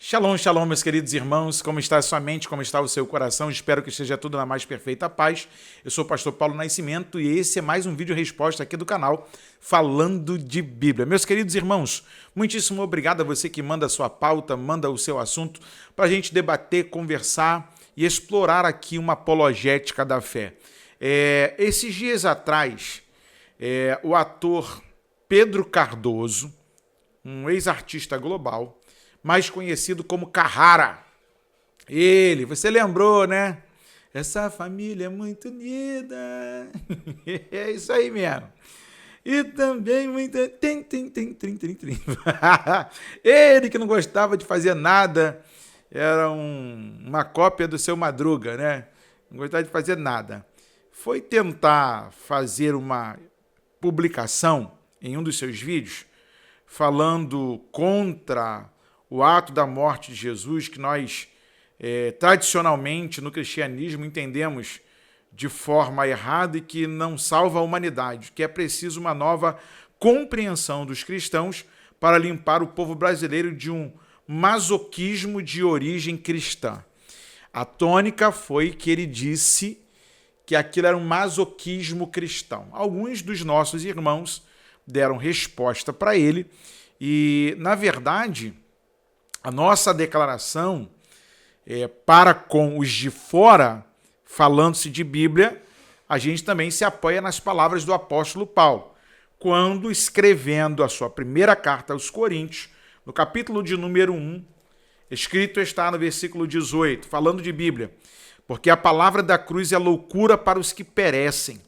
Shalom, shalom, meus queridos irmãos, como está a sua mente, como está o seu coração? Espero que esteja tudo na mais perfeita paz. Eu sou o pastor Paulo Nascimento e esse é mais um vídeo resposta aqui do canal, falando de Bíblia. Meus queridos irmãos, muitíssimo obrigado a você que manda a sua pauta, manda o seu assunto, para a gente debater, conversar e explorar aqui uma apologética da fé. Esses dias atrás, o ator Pedro Cardoso, um ex-artista global, mais conhecido como Carrara. Você lembrou, né? Essa família é muito unida. É isso aí mesmo. E também muito... Ele que não gostava de fazer nada, era uma cópia do Seu Madruga, né? Não gostava de fazer nada. Foi tentar fazer uma publicação em um dos seus vídeos, falando contra o ato da morte de Jesus, que nós, tradicionalmente, no cristianismo, entendemos de forma errada e que não salva a humanidade, que é preciso uma nova compreensão dos cristãos para limpar o povo brasileiro de um masoquismo de origem cristã. A tônica foi que ele disse que aquilo era um masoquismo cristão. Alguns dos nossos irmãos deram resposta para ele e, na verdade, a nossa declaração para com os de fora, falando-se de Bíblia, a gente também se apoia nas palavras do apóstolo Paulo, quando escrevendo a sua primeira carta aos Coríntios, no capítulo de número 1, escrito está no versículo 18, falando de Bíblia, porque a palavra da cruz é loucura para os que perecem,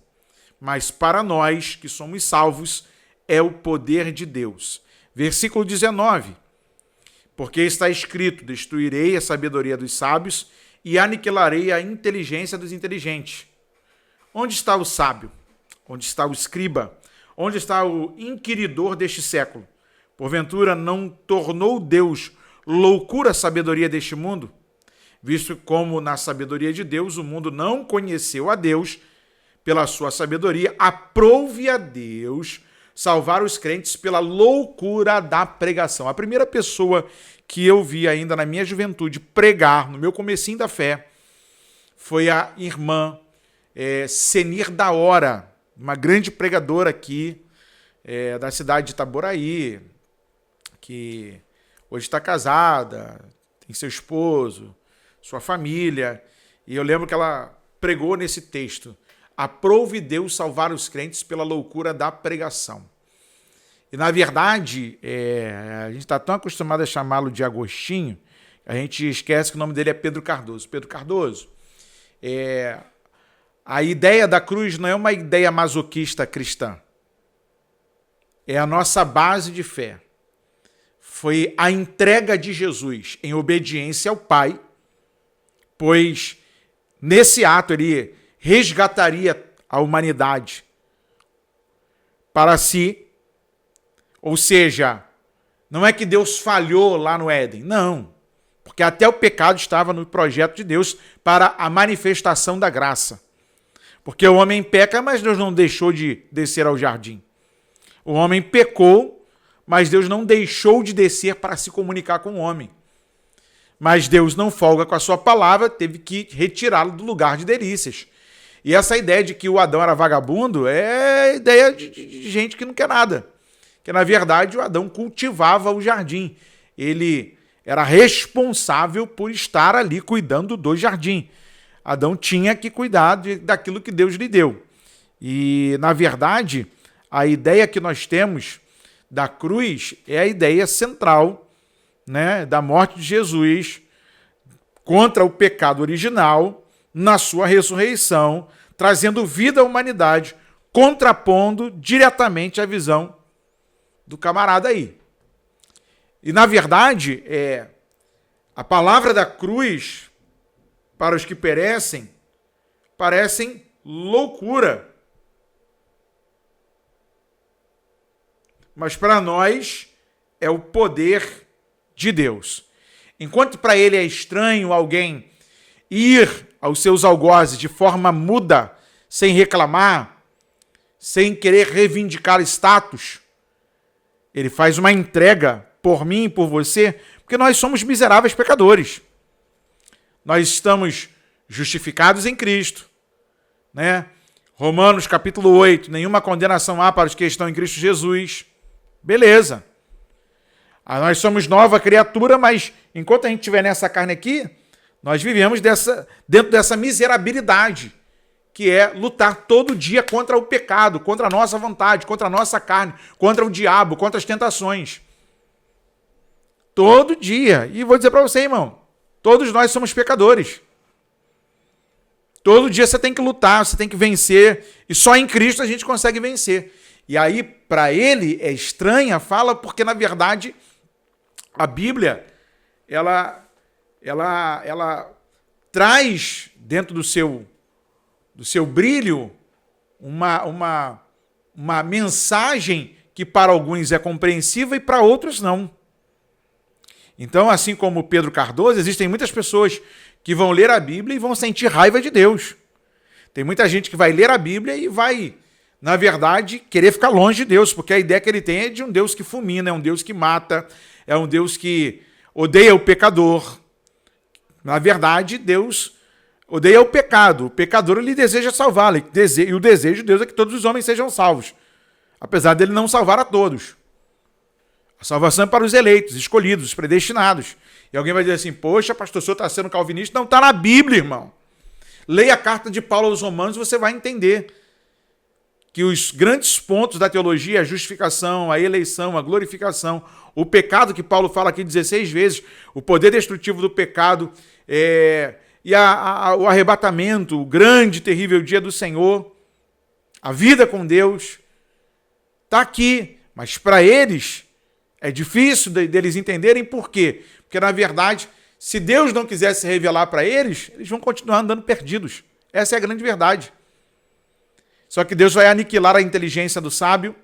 mas para nós que somos salvos é o poder de Deus. Versículo 19, porque está escrito, destruirei a sabedoria dos sábios e aniquilarei a inteligência dos inteligentes. Onde está o sábio? Onde está o escriba? Onde está o inquiridor deste século? Porventura não tornou Deus loucura a sabedoria deste mundo? Visto como na sabedoria de Deus o mundo não conheceu a Deus, pela sua sabedoria, aprove a Deus salvar os crentes pela loucura da pregação. A primeira pessoa que eu vi ainda na minha juventude pregar, no meu comecinho da fé, foi a irmã Senir da Hora, uma grande pregadora aqui da cidade de Itaboraí, que hoje está casada, tem seu esposo, sua família, e eu lembro que ela pregou nesse texto: aprove Deus salvar os crentes pela loucura da pregação. E, na verdade, a gente está tão acostumado a chamá-lo de Agostinho, a gente esquece que o nome dele é Pedro Cardoso. Pedro Cardoso, a ideia da cruz não é uma ideia masoquista cristã. É a nossa base de fé. Foi a entrega de Jesus em obediência ao Pai, pois nesse ato ele resgataria a humanidade para si. Ou seja, não é que Deus falhou lá no Éden, não. Porque até o pecado estava no projeto de Deus para a manifestação da graça. Porque o homem peca, mas Deus não deixou de descer ao jardim. O homem pecou, mas Deus não deixou de descer para se comunicar com o homem. Mas Deus não folga com a sua palavra, teve que retirá-lo do lugar de delícias. E essa ideia de que o Adão era vagabundo é ideia de gente que não quer nada. Que, na verdade, o Adão cultivava o jardim. Ele era responsável por estar ali cuidando do jardim. Adão tinha que cuidar daquilo que Deus lhe deu. E, na verdade, a ideia que nós temos da cruz é a ideia central, né, da morte de Jesus contra o pecado original, na sua ressurreição, trazendo vida à humanidade, contrapondo diretamente a visão do camarada aí. E, na verdade, a palavra da cruz, para os que perecem, parecem loucura. Mas para nós é o poder de Deus. Enquanto para ele é estranho alguém ir aos seus algozes de forma muda, sem reclamar, sem querer reivindicar status, ele faz uma entrega por mim e por você, Porque nós somos miseráveis pecadores. Nós estamos justificados em Cristo, né? Romanos capítulo 8, nenhuma condenação há para os que estão em Cristo Jesus. Beleza. Nós somos nova criatura, mas enquanto a gente estiver nessa carne aqui, nós vivemos dentro dessa miserabilidade, que é lutar todo dia contra o pecado, contra a nossa vontade, contra a nossa carne, contra o diabo, contra as tentações. Todo dia. E vou dizer para você, irmão, todos nós somos pecadores. Todo dia você tem que lutar, você tem que vencer, e só em Cristo a gente consegue vencer. E aí, para ele, é estranha a fala, porque, na verdade, a Bíblia, ela traz dentro do seu brilho uma mensagem que para alguns é compreensiva e para outros não. Então, assim como Pedro Cardoso, existem muitas pessoas que vão ler a Bíblia e vão sentir raiva de Deus. Tem muita gente que vai ler a Bíblia e vai, na verdade, querer ficar longe de Deus, porque a ideia que ele tem é de um Deus que fulmina, é um Deus que mata, é um Deus que odeia o pecador. Na verdade, Deus odeia o pecado. O pecador, ele deseja salvá-lo. E o desejo de Deus é que todos os homens sejam salvos. Apesar dele não salvar a todos. A salvação é para os eleitos, escolhidos, os predestinados. E alguém vai dizer assim, poxa, pastor, o senhor está sendo calvinista? Não, está na Bíblia, irmão. Leia a carta de Paulo aos Romanos e você vai entender que os grandes pontos da teologia, a justificação, a eleição, a glorificação, o pecado que Paulo fala aqui 16 vezes, o poder destrutivo do pecado, o arrebatamento, o grande, terrível dia do Senhor, a vida com Deus, está aqui. Mas para eles é difícil deles entenderem por quê. Porque, na verdade, se Deus não quisesse se revelar para eles, eles vão continuar andando perdidos. Essa é a grande verdade. Só que Deus vai aniquilar a inteligência do sábio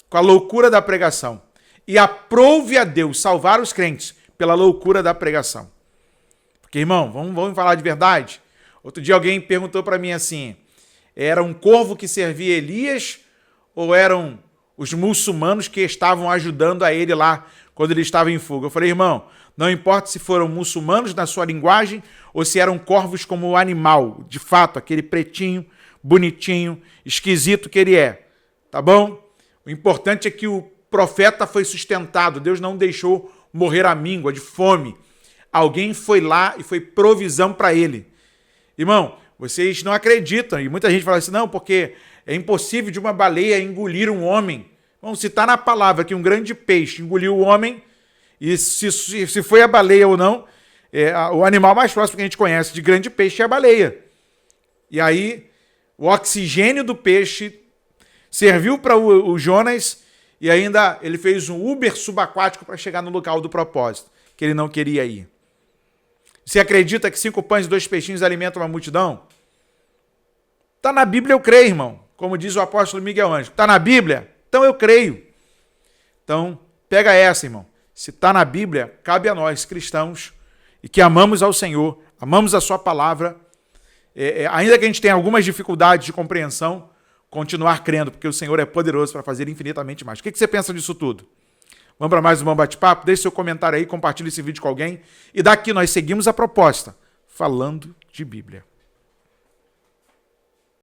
com a loucura da pregação. E aprove a Deus salvar os crentes pela loucura da pregação. Porque, irmão, vamos falar de verdade? Outro dia alguém perguntou para mim assim, era um corvo que servia Elias ou eram os muçulmanos que estavam ajudando a ele lá quando ele estava em fuga? Eu falei, irmão, não importa se foram muçulmanos na sua linguagem ou se eram corvos como o animal, de fato, aquele pretinho, bonitinho, esquisito que ele é, tá bom? O importante é que o profeta foi sustentado, Deus não deixou morrer à míngua, de fome. Alguém foi lá e foi provisão para ele. Irmão, vocês não acreditam, e muita gente fala assim, não, porque é impossível de uma baleia engolir um homem. Vamos citar na palavra que um grande peixe engoliu o homem, e se foi a baleia ou não, o animal mais próximo que a gente conhece de grande peixe é a baleia. E aí, o oxigênio do peixe serviu para o Jonas, e ainda ele fez um Uber subaquático para chegar no local do propósito, que ele não queria ir. Você acredita que 5 pães e 2 peixinhos alimentam uma multidão? Está na Bíblia, eu creio, irmão. Como diz o apóstolo Miguel Ângelo. Está na Bíblia? Então eu creio. Então, pega essa, irmão. Se está na Bíblia, cabe a nós, cristãos, e que amamos ao Senhor, amamos a sua palavra, ainda que a gente tenha algumas dificuldades de compreensão, continuar crendo, porque o Senhor é poderoso para fazer infinitamente mais. O que você pensa disso tudo? Vamos para mais um bom bate-papo? Deixe seu comentário aí, compartilhe esse vídeo com alguém. E daqui nós seguimos a proposta, falando de Bíblia.